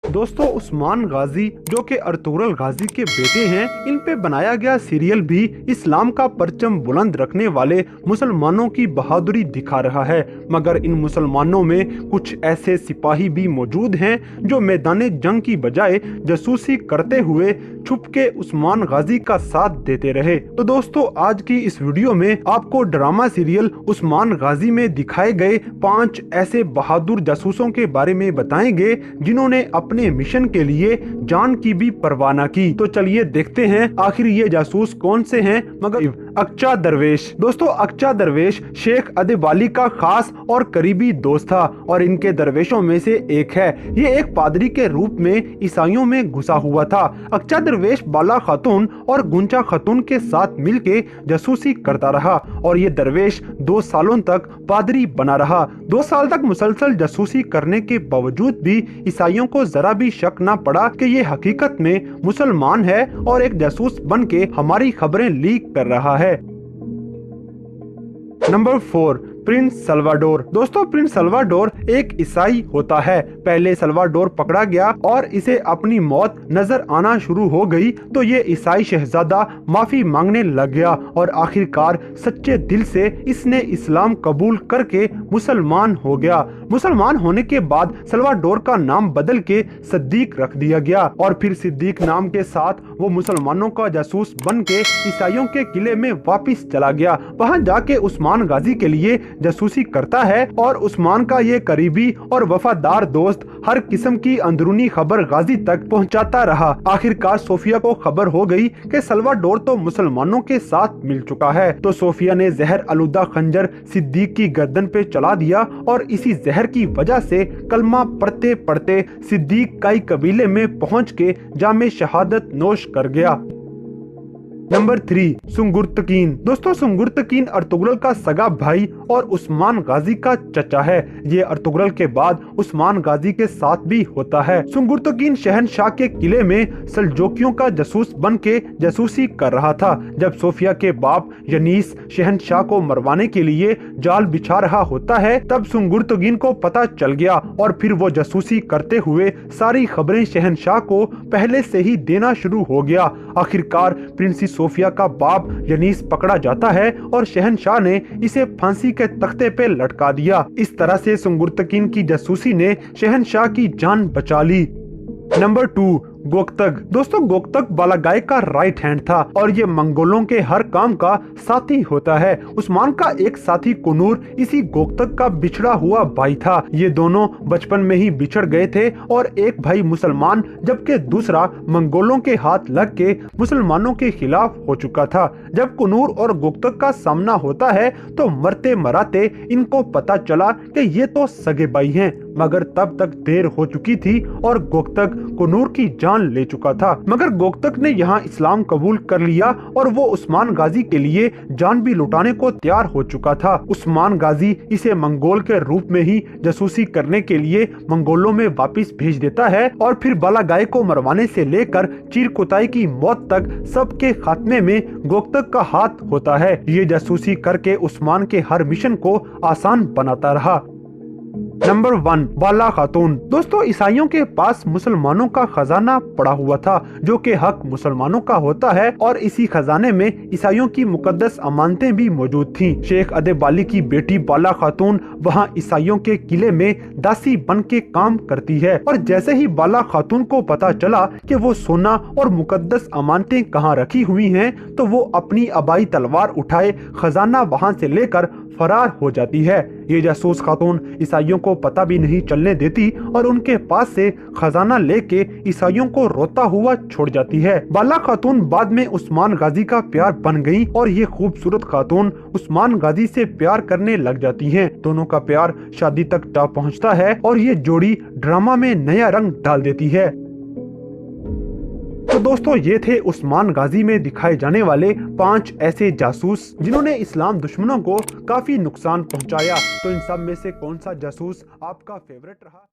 दोस्तों उस्मान गाजी जो कि अर्तुगरुल गाजी के बेटे हैं, इन पे बनाया गया सीरियल भी इस्लाम का परचम बुलंद रखने वाले मुसलमानों की बहादुरी दिखा रहा है। मगर इन मुसलमानों में कुछ ऐसे सिपाही भी मौजूद हैं जो मैदान जंग की बजाय जासूसी करते हुए छुप के उस्मान गाजी का साथ देते रहे। तो दोस्तों आज की इस वीडियो में आपको ड्रामा सीरियल उस्मान गाजी में दिखाए गए 5 ऐसे बहादुर जासूसों के बारे में बताएंगे जिन्होंने अपने मिशन के लिए जान की भी परवाह न की। तो चलिए देखते हैं आखिर ये जासूस कौन से हैं। मगर अक्चा दरवेश, दोस्तों अक्चा दरवेश शेख अदेबाली का खास और करीबी दोस्त था और इनके दरवेशों में से एक है। ये एक पादरी के रूप में ईसाइयों में घुसा हुआ था। अक्चा दरवेश बाला खातून और गुंचा खातून के साथ मिलके जासूसी करता रहा और ये दरवेश 2 सालों तक पादरी बना रहा। 2 साल तक मुसलसल जासूसी करने के बावजूद भी ईसाइयों को जरा भी शक न पड़ा कि ये हकीकत में मुसलमान है और एक जासूस बन के हमारी खबरें लीक कर रहा है। Number 4, Prince Salvador. दोस्तों प्रिंस सल्वाडोर एक ईसाई होता है। पहले सल्वाडोर पकड़ा गया और इसे अपनी मौत नजर आना शुरू हो गई तो ये ईसाई शहजादा माफी मांगने लग गया और आखिरकार सच्चे दिल से इसने इस्लाम कबूल करके मुसलमान हो गया। मुसलमान होने के बाद सल्वाडोर का नाम बदल के सिद्दीक रख दिया गया और फिर सिद्दीक नाम के साथ वो मुसलमानों का जासूस बन के ईसाइयों के किले में वापिस चला गया। वहाँ जाके उस्मान गाजी के लिए जासूसी करता है और उस्मान का ये करीबी और वफादार दोस्त हर किस्म की अंदरूनी खबर गाजी तक पहुंचाता रहा। आखिरकार सोफिया को खबर हो गई कि सल्वाडोर तो मुसलमानों के साथ मिल चुका है। तो सोफिया ने जहर आलूदा खंजर सिद्दीक की गर्दन पे चला दिया और इसी जहर की वजह से कलमा पढ़ते पढ़ते सिद्दीक काई कबीले में पहुंच के जामे शहादत नोश कर गया। नंबर 3, सुंगुर्तकीन। दोस्तों सुंगुर्तकीन अर्तुगरुल का सगा भाई और उस्मान गाजी का चचा है। ये अर्तुगरुल के बाद उस्मान गाजी के साथ भी होता है। सुंगुर्तकीन शहनशाह के किले में सल्जोकियों का जासूस बन के जासूसी कर रहा था। जब सोफिया के बाप यनीस शहनशाह को मरवाने के लिए जाल बिछा रहा होता है तब सुंगुर्तकीन को पता चल गया और फिर वो जासूसी करते हुए सारी खबरें शहनशाह को पहले से ही देना शुरू हो गया। आखिरकार प्रिंसेस सोफिया का बाप यनीस पकड़ा जाता है और शहनशाह ने इसे फांसी के तख्ते पे लटका दिया। इस तरह से सुंगुर्तकीन की जासूसी ने शहनशाह की जान बचा ली। नंबर 2, गोक्तग। दोस्तों गोक्तग बालागाय का राइट हैंड था और ये मंगोलों के हर काम का साथी होता है। उस्मान का एक साथी कुनूर इसी गोक्तग का बिछड़ा हुआ भाई था। ये दोनों बचपन में ही बिछड़ गए थे और एक भाई मुसलमान जबकि दूसरा मंगोलों के हाथ लग के मुसलमानों के खिलाफ हो चुका था। जब कुनूर और गोक्तग का सामना होता है तो मरते मराते इनको पता चला कि ये तो सगे भाई हैं, मगर तब तक देर हो चुकी थी और गोक्तग कुनूर की जान ले चुका था। मगर गोक्तग ने यहाँ इस्लाम कबूल कर लिया और वो उस्मान गाजी के लिए जान भी लुटाने को तैयार हो चुका था। उस्मान गाजी इसे मंगोल के रूप में ही जासूसी करने के लिए मंगोलों में वापस भेज देता है और फिर बालागाय को मरवाने से लेकर चीरकुताई की मौत तक सबके खात्मे में गोक्तग का हाथ होता है। ये जासूसी करके उस्मान के हर मिशन को आसान बनाता रहा। नंबर 1, बाला खातून। दोस्तों ईसाइयों के पास मुसलमानों का खजाना पड़ा हुआ था जो कि हक मुसलमानों का होता है और इसी खजाने में ईसाइयों की मुकद्दस अमानतें भी मौजूद थीं। शेख अदेबाली की बेटी बाला खातून वहां ईसाइयों के किले में दासी बन के काम करती है और जैसे ही बाला खातून को पता चला कि वो सोना और मुकद्दस अमानतें कहाँ रखी हुई हैं तो वो अपनी आबाई तलवार उठाए खजाना वहां से लेकर फरार हो जाती है। ये जासूस खातून ईसाइयों को पता भी नहीं चलने देती और उनके पास से खजाना लेके ईसाइयों को रोता हुआ छोड़ जाती है। बाला खातून बाद में उस्मान गाजी का प्यार बन गई और ये खूबसूरत खातून उस्मान गाजी से प्यार करने लग जाती हैं। दोनों का प्यार शादी तक जा पहुंचता है और ये जोड़ी ड्रामा में नया रंग डाल देती है। तो दोस्तों ये थे उस्मान गाजी में दिखाए जाने वाले 5 ऐसे जासूस जिन्होंने इस्लाम दुश्मनों को काफी नुकसान पहुंचाया। तो इन सब में से कौन सा जासूस आपका फेवरेट रहा?